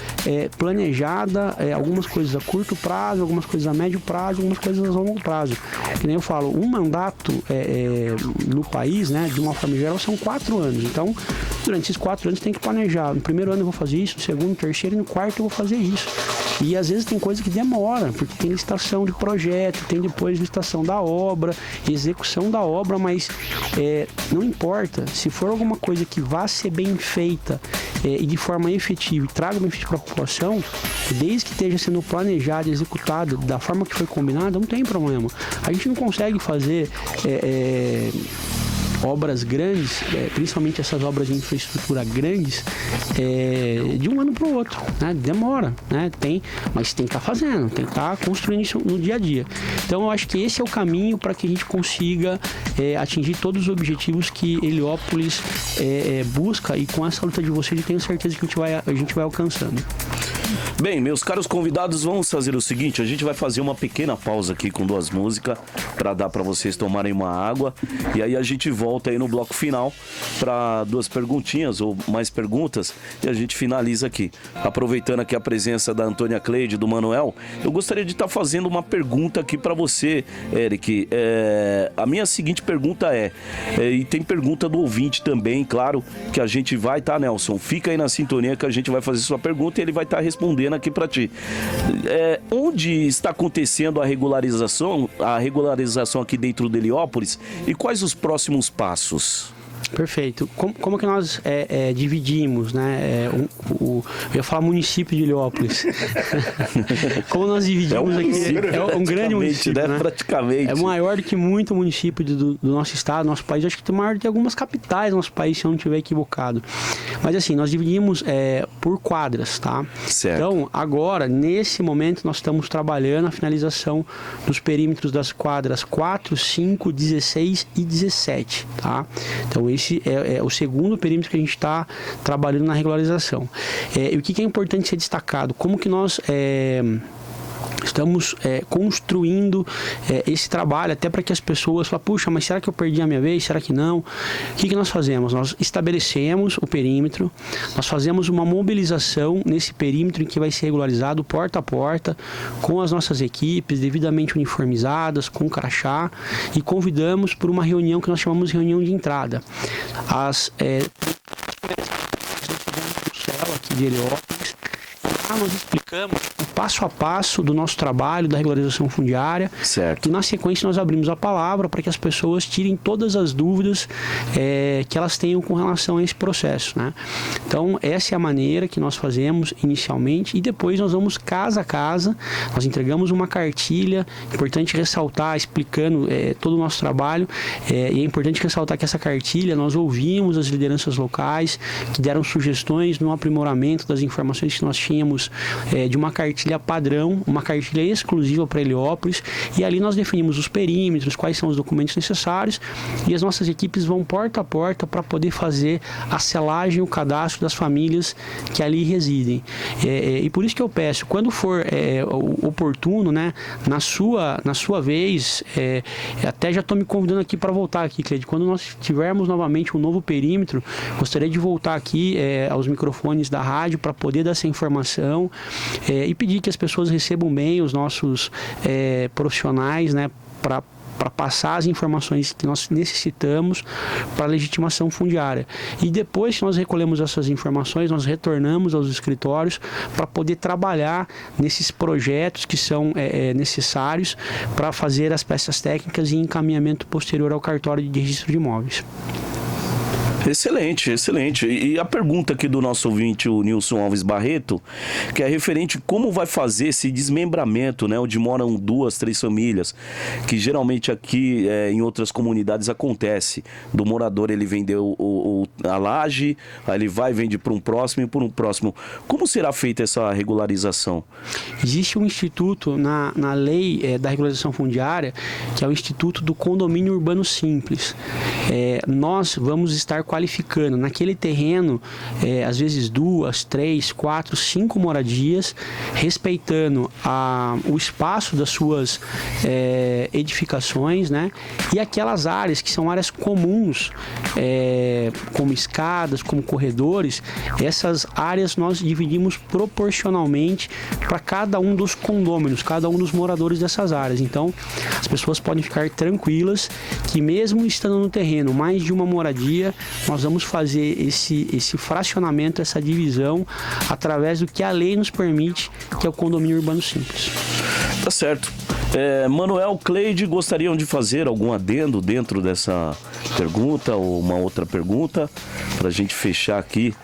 planejada, algumas coisas a curto prazo, algumas coisas a médio prazo, algumas coisas a longo prazo. Que nem eu falo, um mandato no país, né, de uma forma geral, são 4 anos. Então, durante esses 4 anos tem que planejar. No primeiro ano eu vou fazer isso, no segundo, no terceiro e no quarto eu vou fazer isso. E às vezes tem coisa que demora, porque tem licitação de projeto, tem depois licitação da obra, execução da obra, mas não importa. Se for alguma coisa que vá ser bem feita e de forma efetiva e traga benefício para a população, desde que esteja sendo planejado e executado da forma que foi combinada, não tem problema. A gente não consegue fazer obras grandes, principalmente essas obras de infraestrutura grandes, de um ano para o outro, né? Demora, né? Mas tem que estar fazendo, tem que estar construindo isso no dia a dia. Então eu acho que esse é o caminho para que a gente consiga atingir todos os objetivos que Heliópolis busca, e com essa luta de vocês eu tenho certeza que a gente vai alcançando. Bem, meus caros convidados, vamos fazer o seguinte, a gente vai fazer uma pequena pausa aqui com 2 músicas para dar para vocês tomarem uma água, e aí a gente volta aí no bloco final para 2 perguntinhas ou mais perguntas e a gente finaliza aqui. Aproveitando aqui a presença da Antônia Cleide, do Manuel, eu gostaria de estar fazendo uma pergunta aqui para você, Eric. A minha seguinte pergunta e tem pergunta do ouvinte também, claro, que a gente vai, tá, Nelson? Fica aí na sintonia que a gente vai fazer sua pergunta e ele vai estar respondendo devolvendo aqui para ti. Onde está acontecendo a regularização aqui dentro de Heliópolis e quais os próximos passos? Perfeito. Como que nós dividimos, né? Eu ia falar município de Heliópolis. Como nós dividimos aqui? É um grande município, né? Praticamente. É maior do que muito município do nosso estado, nosso país. Acho que é maior do que algumas capitais do nosso país, se eu não estiver equivocado. Mas assim, nós dividimos por quadras, tá? Certo. Então, agora, nesse momento, nós estamos trabalhando a finalização dos perímetros das quadras 4, 5, 16 e 17, tá? Então, esse é o segundo perímetro que a gente está trabalhando na regularização. E o que é importante ser destacado? Como que nós estamos construindo esse trabalho até para que as pessoas falem, puxa, mas será que eu perdi a minha vez? Será que não? O que nós fazemos? Nós estabelecemos o perímetro, nós fazemos uma mobilização nesse perímetro em que vai ser regularizado porta a porta, com as nossas equipes devidamente uniformizadas, com crachá, e convidamos por uma reunião que nós chamamos de reunião de entrada. Aqui de Heliópolis, nós explicamos o passo a passo do nosso trabalho da regularização fundiária. Certo. E na sequência nós abrimos a palavra para que as pessoas tirem todas as dúvidas que elas tenham com relação a esse processo, né? Então essa é a maneira que nós fazemos inicialmente e depois nós vamos casa a casa, nós entregamos uma cartilha, importante ressaltar, explicando todo o nosso trabalho, e é importante ressaltar que essa cartilha nós ouvimos as lideranças locais que deram sugestões no aprimoramento das informações que nós tínhamos de uma cartilha padrão, uma cartilha exclusiva para Heliópolis, e ali nós definimos os perímetros, quais são os documentos necessários, e as nossas equipes vão porta a porta para poder fazer a selagem, o cadastro das famílias que ali residem. E por isso que eu peço, quando for oportuno, né, na sua vez, até já estou me convidando aqui para voltar aqui, Cleide, quando nós tivermos novamente um novo perímetro, gostaria de voltar aqui aos microfones da rádio para poder dar essa informação e pedir que as pessoas recebam bem os nossos profissionais, né, para passar as informações que nós necessitamos para a legitimação fundiária. E depois que nós recolhemos essas informações, nós retornamos aos escritórios para poder trabalhar nesses projetos que são necessários para fazer as peças técnicas e encaminhamento posterior ao cartório de registro de imóveis. Excelente, excelente. E a pergunta aqui do nosso ouvinte, o Nilson Alves Barreto, que é referente como vai fazer esse desmembramento, né, onde moram 2, 3 famílias, que geralmente aqui em outras comunidades acontece, do morador ele vendeu a laje, aí ele vai, vende para um próximo e por um próximo. Como será feita essa regularização? Existe um instituto na lei da regularização fundiária, que é o Instituto do Condomínio Urbano Simples. Nós vamos estar qualificando naquele terreno, às vezes 2, 3, 4, 5 moradias, respeitando o espaço das suas edificações, né? E aquelas áreas que são áreas comuns, como escadas, como corredores, essas áreas nós dividimos proporcionalmente para cada um dos condôminos, cada um dos moradores dessas áreas. Então, as pessoas podem ficar tranquilas que mesmo estando no terreno mais de uma moradia, nós vamos fazer esse fracionamento, essa divisão, através do que a lei nos permite, que é o condomínio urbano simples. Tá certo. Manuel, Cleide, gostariam de fazer algum adendo dentro dessa pergunta ou uma outra pergunta para a gente fechar aqui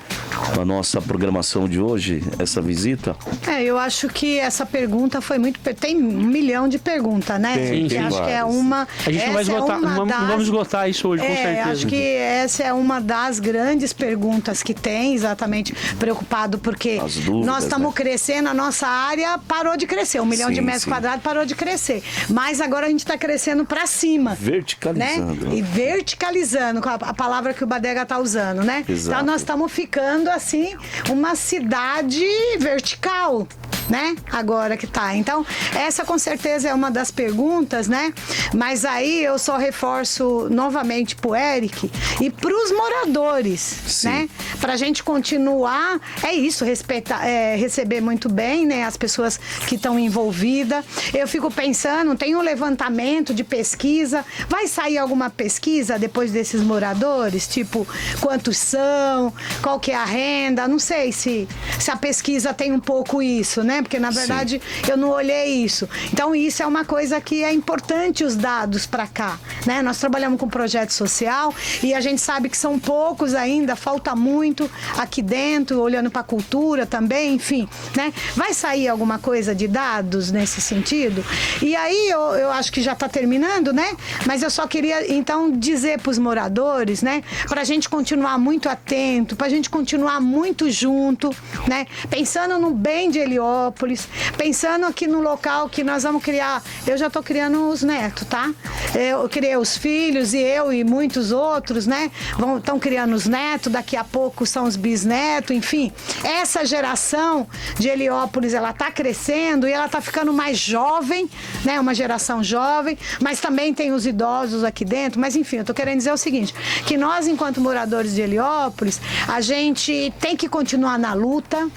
a nossa programação de hoje, essa visita? Eu acho que essa pergunta foi muito... Tem 1 milhão de perguntas, né? Tem acho várias. que é uma... A gente não vai esgotar, não vamos esgotar isso hoje, com certeza. Acho que essa é uma das grandes perguntas que tem, exatamente preocupado porque nós estamos crescendo, a nossa área parou de crescer, 1 milhão de metros quadrados parou de crescer, mas agora a gente está crescendo para cima. Verticalizando. Né? E verticalizando, com a palavra que o Badega está usando, né? Exato. Então nós estamos ficando assim, uma cidade vertical, né? Agora que tá. Então, essa com certeza é uma das perguntas, né? Mas aí eu só reforço novamente pro Eric e pros moradores, Sim. né? pra gente continuar, é isso, receber muito bem, né, as pessoas que estão envolvidas. Eu fico pensando, tem um levantamento de pesquisa, vai sair alguma pesquisa depois desses moradores? Tipo, quantos são, qual que é a renda? Não sei se a pesquisa tem um pouco isso, né? Porque, na verdade, eu não olhei isso. Então, isso é uma coisa que é importante, os dados para cá, né? Nós trabalhamos com projeto social e a gente sabe que são poucos ainda, falta muito aqui dentro, olhando para a cultura também, enfim, né? Vai sair alguma coisa de dados nesse sentido? E aí, eu acho que já está terminando, né? Mas eu só queria, então, dizer para os moradores, né? Para a gente continuar muito atento, para a gente continuar muito junto, né? Pensando no bem de Heliópolis, pensando aqui no local que nós vamos criar. Eu já estou criando os netos, tá? Eu criei os filhos e muitos outros, né? Estão criando os netos, daqui a pouco são os bisnetos, enfim. Essa geração de Heliópolis, ela está crescendo e ela está ficando mais jovem, né? Uma geração jovem, mas também tem os idosos aqui dentro. Mas enfim, eu estou querendo dizer o seguinte, que nós, enquanto moradores de Heliópolis, a gente tem que continuar na luta,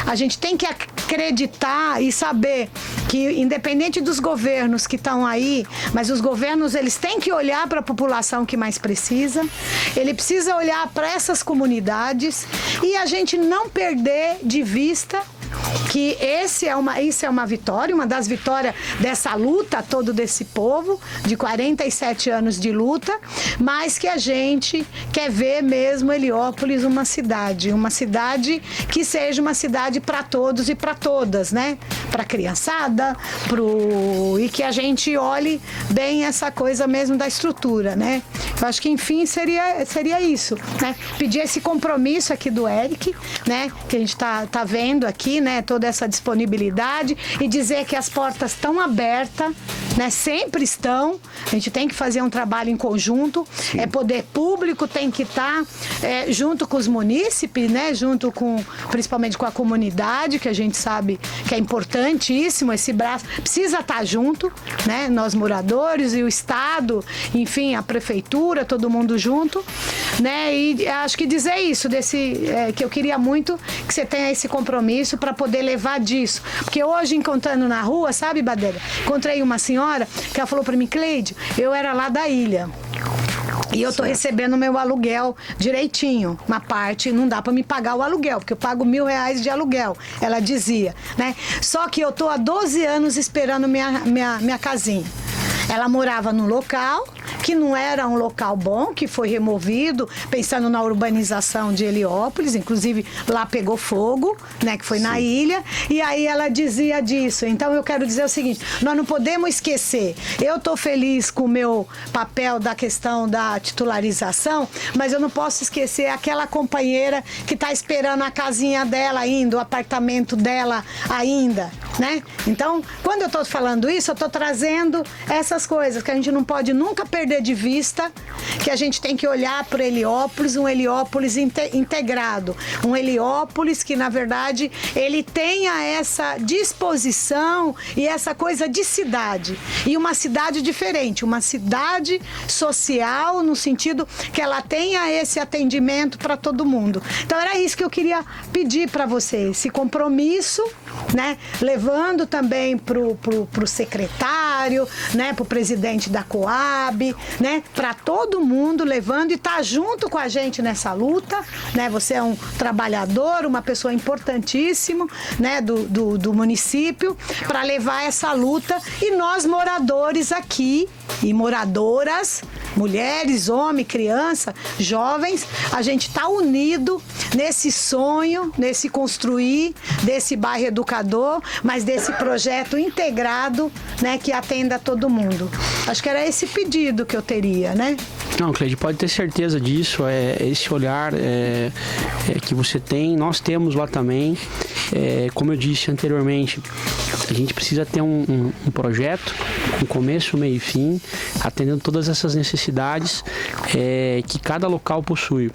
a gente tem que acreditar e saber que, independente dos governos que estão aí, mas os governos, eles têm que olhar para a população que mais precisa, ele precisa olhar para essas comunidades e a gente não perder de vista que isso é uma vitória, uma das vitórias dessa luta todo desse povo, de 47 anos de luta, mas que a gente quer ver mesmo Heliópolis uma cidade que seja uma cidade para todos e para todas, né? Para a criançada, e que a gente olhe bem essa coisa mesmo da estrutura, né? Eu acho que, enfim, seria isso, né? Pedir esse compromisso aqui do Eric, né? Que a gente tá vendo aqui, né? Toda essa disponibilidade e dizer que as portas estão abertas, né? Sempre estão. A gente tem que fazer um trabalho em conjunto. Poder público tem que estar junto com os munícipes, né? Junto principalmente com a comunidade, que a gente sabe que é importantíssimo. Esse braço precisa estar junto, né? Nós moradores e o Estado, enfim, a prefeitura, todo mundo junto, né? E acho que dizer isso que eu queria muito que você tenha esse compromisso para poder levar disso. Porque hoje, encontrando na rua, sabe, Badeira? Encontrei uma senhora que ela falou para mim, Cleide, eu era lá da ilha. E eu tô recebendo meu aluguel direitinho. Uma parte não dá para me pagar o aluguel, porque eu pago R$1.000 de aluguel. Ela dizia, né? Só que eu tô há 12 anos esperando minha casinha. Ela morava num local que não era um local bom, que foi removido, pensando na urbanização de Heliópolis, inclusive lá pegou fogo, né, que foi na ilha, e aí ela dizia disso. Então eu quero dizer o seguinte, nós não podemos esquecer, eu estou feliz com o meu papel da questão da titularização, mas eu não posso esquecer aquela companheira que está esperando a casinha dela ainda, o apartamento dela ainda, né? Então, quando eu estou falando isso, eu estou trazendo essas coisas que a gente não pode nunca perder de vista, que a gente tem que olhar para Heliópolis, um Heliópolis integrado, um Heliópolis que, na verdade, ele tenha essa disposição e essa coisa de cidade, e uma cidade diferente, uma cidade social, no sentido que ela tenha esse atendimento para todo mundo. Então, era isso que eu queria pedir para você, esse compromisso, né? Levando também pro secretário, né? Pro presidente da Coab, né? Para todo mundo, levando e tá junto com a gente nessa luta, né? Você é um trabalhador, uma pessoa importantíssima, né? Do município, para levar essa luta, e nós moradores aqui e moradoras, mulheres, homens, criança, jovens, a gente está unido nesse sonho, nesse construir desse bairro educador, mas desse projeto integrado, né, que atenda a todo mundo. Acho que era esse pedido que eu teria, né? Não, Cleide, pode ter certeza disso, esse olhar que você tem, nós temos lá também. Como eu disse anteriormente, a gente precisa ter um projeto, um começo, meio e fim, atendendo todas essas necessidades que cada local possui.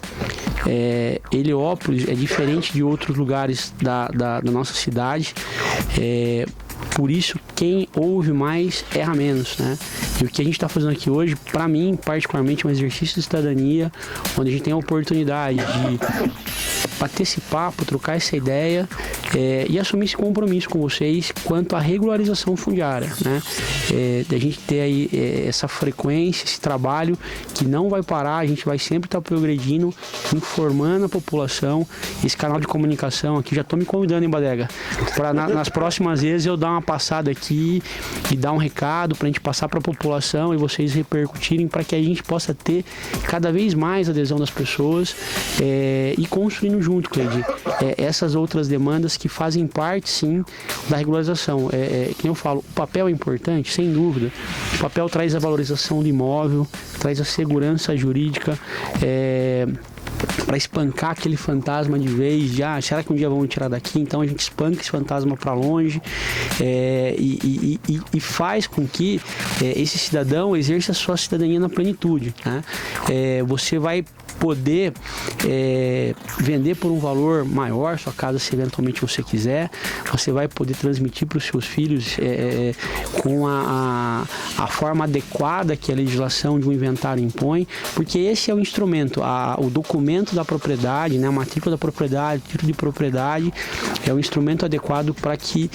Heliópolis é diferente de outros lugares da nossa cidade, por isso quem ouve mais erra menos, né? E o que a gente está fazendo aqui hoje, para mim, particularmente, é um exercício de cidadania, onde a gente tem a oportunidade de bater esse papo, trocar essa ideia e assumir esse compromisso com vocês quanto à regularização fundiária, né? Da gente ter aí essa frequência, esse trabalho que não vai parar, a gente vai sempre estar progredindo, informando a população. Esse canal de comunicação aqui, já estou me convidando, hein, Badega, para nas próximas vezes eu dar uma passada aqui e dar um recado para a gente passar para a população e vocês repercutirem, para que a gente possa ter cada vez mais adesão das pessoas e construindo junto, Cleide, essas outras demandas que fazem parte, sim, da regularização. Que eu falo, o papel é importante, sem dúvida. O papel traz a valorização do imóvel, traz a segurança jurídica, para espancar aquele fantasma de vez, de será que um dia vamos tirar daqui? Então a gente espanca esse fantasma para longe e faz com que esse cidadão exerça a sua cidadania na plenitude, né? Você vai poder vender por um valor maior sua casa, se eventualmente você quiser. Você vai poder transmitir para os seus filhos com a forma adequada que a legislação de um inventário impõe, porque esse é o instrumento, o documento da propriedade, né, a matrícula da propriedade, o título de propriedade é o instrumento adequado para que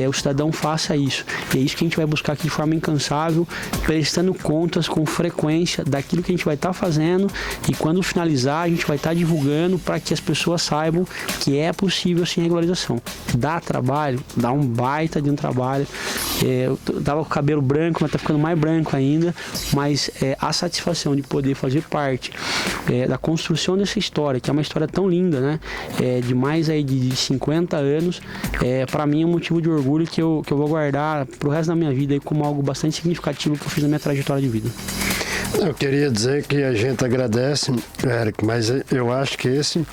o cidadão faça isso. E é isso que a gente vai buscar aqui de forma incansável, prestando contas com frequência daquilo que a gente vai estar fazendo, e quando finalizar a gente vai estar divulgando para que as pessoas saibam que é possível sim regularização. Dá trabalho, dá um baita de um trabalho. Eu tava com o cabelo branco, mas tá ficando mais branco ainda, mas a satisfação de poder fazer parte da construção dessa história, que é uma história tão linda, né? De mais aí de 50 anos, para mim é um motivo de orgulho que eu vou guardar pro resto da minha vida aí como algo bastante significativo que eu fiz na minha trajetória de vida. Eu queria dizer que a gente agradece, Eric, mas eu acho que esse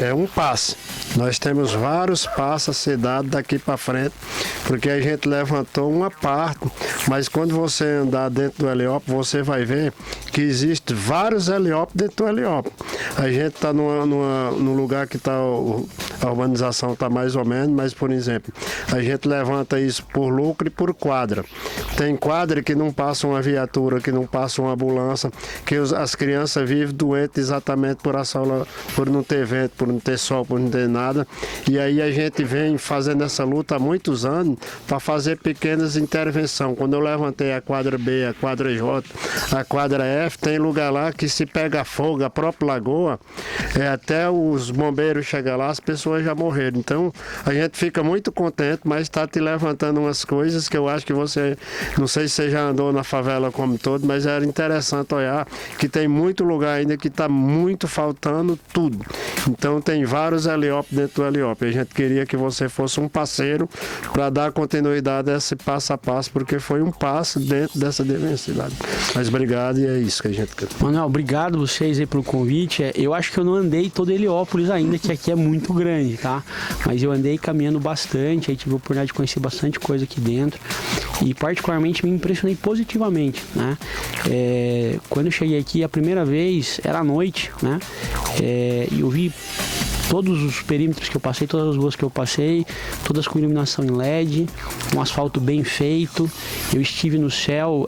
é um passo. Nós temos vários passos a ser dados daqui para frente, porque a gente levantou uma parte, mas quando você andar dentro do Heliópolis, você vai ver que existe vários Heliópolis dentro do Heliópolis. A gente está num lugar que a urbanização está mais ou menos, mas, por exemplo, a gente levanta isso por lucro e por quadra. Tem quadra que não passa uma viatura, que não passa uma ambulância, que as crianças vivem doentes exatamente por não ter vento, por não ter sol, por não ter nada. E aí a gente vem fazendo essa luta há muitos anos para fazer pequenas intervenções. Quando eu levantei a quadra B, a quadra J, a quadra F, tem lugar lá que se pega fogo, a própria lagoa, até os bombeiros chegar lá, as pessoas já morreram. Então a gente fica muito contente, mas está te levantando umas coisas que eu acho que você, não sei se você já andou na favela como todo, mas era interessante olhar que tem muito lugar ainda que está muito faltando tudo. Então tem vários Heliópolis dentro do Heliópolis. A gente queria que você fosse um parceiro para dar continuidade a esse passo a passo, porque foi um passo dentro dessa diversidade. Mas obrigado, e é isso que a gente quer. Manuel, obrigado vocês aí pelo convite. Eu acho que eu não andei todo Heliópolis ainda, que aqui é muito grande, tá? Mas eu andei caminhando bastante, aí tive a oportunidade de conhecer bastante coisa aqui dentro e particularmente me impressionei positivamente, né? Quando eu cheguei aqui a primeira vez, era à noite, né? E eu vi todos os perímetros que eu passei, todas as ruas que eu passei, todas com iluminação em LED, um asfalto bem feito. Eu estive no céu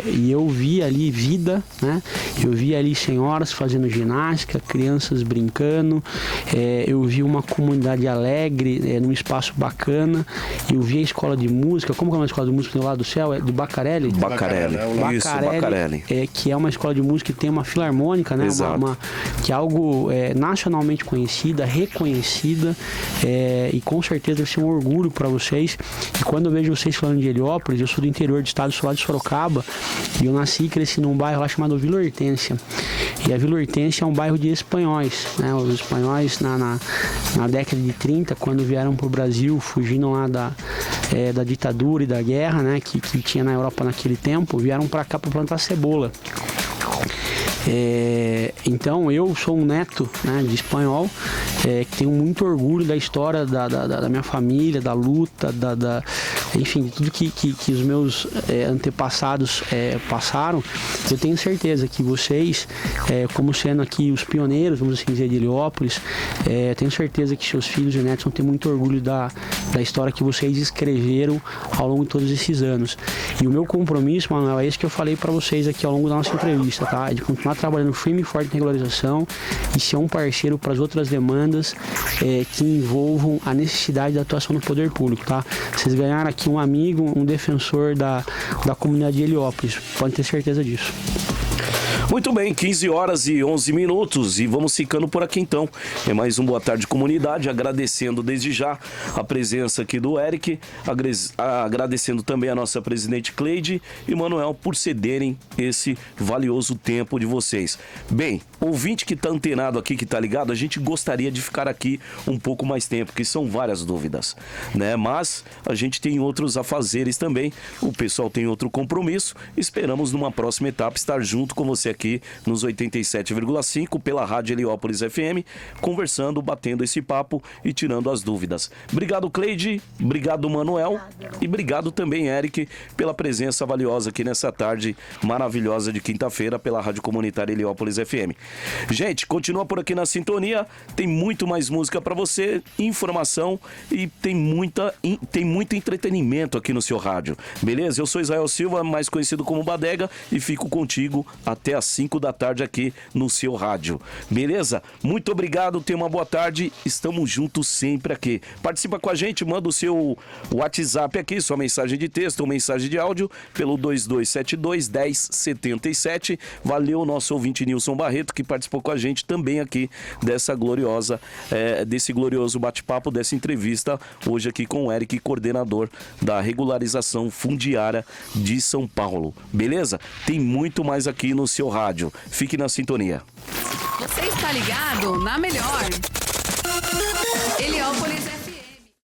e eu vi ali vida, né? Eu vi ali senhoras fazendo ginástica, crianças brincando, eu vi uma comunidade alegre, num espaço bacana. Eu vi a escola de música, como que é uma escola de música do lado do céu? É do Bacarelli? Bacarelli. Isso, Bacarelli. Que é uma escola de música que tem uma filarmônica, né? Que é algo nacionalmente conhecida, reconhecida, e com certeza deve ser um orgulho para vocês. E quando eu vejo vocês falando de Heliópolis, eu sou do interior do estado, sou lá de Sorocaba, e eu nasci e cresci num bairro lá chamado Vila Hortência. E a Vila Hortência é um bairro de espanhóis, né? Os espanhóis na década de 30, quando vieram para o Brasil, fugindo lá da ditadura e da guerra, né? Que tinha na Europa naquele tempo, vieram para cá para plantar cebola. Então eu sou um neto, né, de espanhol, que tenho muito orgulho da história da minha família, da luta, enfim, tudo que os meus antepassados passaram, eu tenho certeza que vocês, como sendo aqui os pioneiros, vamos assim dizer, de Heliópolis, tenho certeza que seus filhos e netos vão ter muito orgulho da história que vocês escreveram ao longo de todos esses anos. E o meu compromisso, Manuel, é isso que eu falei para vocês aqui ao longo da nossa entrevista, tá? É de continuar trabalhando firme e forte em regularização e ser um parceiro para as outras demandas que envolvam a necessidade da atuação no poder público, tá? Vocês ganharam aqui um amigo, um defensor da comunidade de Heliópolis, podem ter certeza disso. Muito bem, 15 horas e 11 minutos e vamos ficando por aqui então. É mais um Boa Tarde Comunidade, agradecendo desde já a presença aqui do Eric, agradecendo também a nossa presidente Cleide e Manuel por cederem esse valioso tempo de vocês. Bem, ouvinte que está antenado aqui, que está ligado, a gente gostaria de ficar aqui um pouco mais tempo, que são várias dúvidas, né? Mas a gente tem outros afazeres também, o pessoal tem outro compromisso, esperamos numa próxima etapa estar junto com você aqui nos 87,5 pela Rádio Heliópolis FM, conversando, batendo esse papo e tirando as dúvidas. Obrigado, Cleide, obrigado, Manuel, e obrigado também, Eric, pela presença valiosa aqui nessa tarde maravilhosa de quinta-feira pela Rádio Comunitária Heliópolis FM. Gente, continua por aqui na sintonia, tem muito mais música pra você, informação e tem muito entretenimento aqui no seu rádio, beleza? Eu sou Israel Silva, mais conhecido como Badega, e fico contigo até às 5 da tarde aqui no seu rádio, beleza? Muito obrigado, tenha uma boa tarde, estamos juntos sempre aqui. Participa com a gente, manda o seu WhatsApp aqui, sua mensagem de texto ou mensagem de áudio pelo 2272-1077. Valeu, nosso ouvinte Nilson Barreto, que participou com a gente também aqui desse glorioso bate-papo, dessa entrevista hoje aqui com o Eric, coordenador da regularização fundiária de São Paulo, beleza? Tem muito mais aqui no seu rádio, fique na sintonia. Você está ligado na melhor. Heliópolis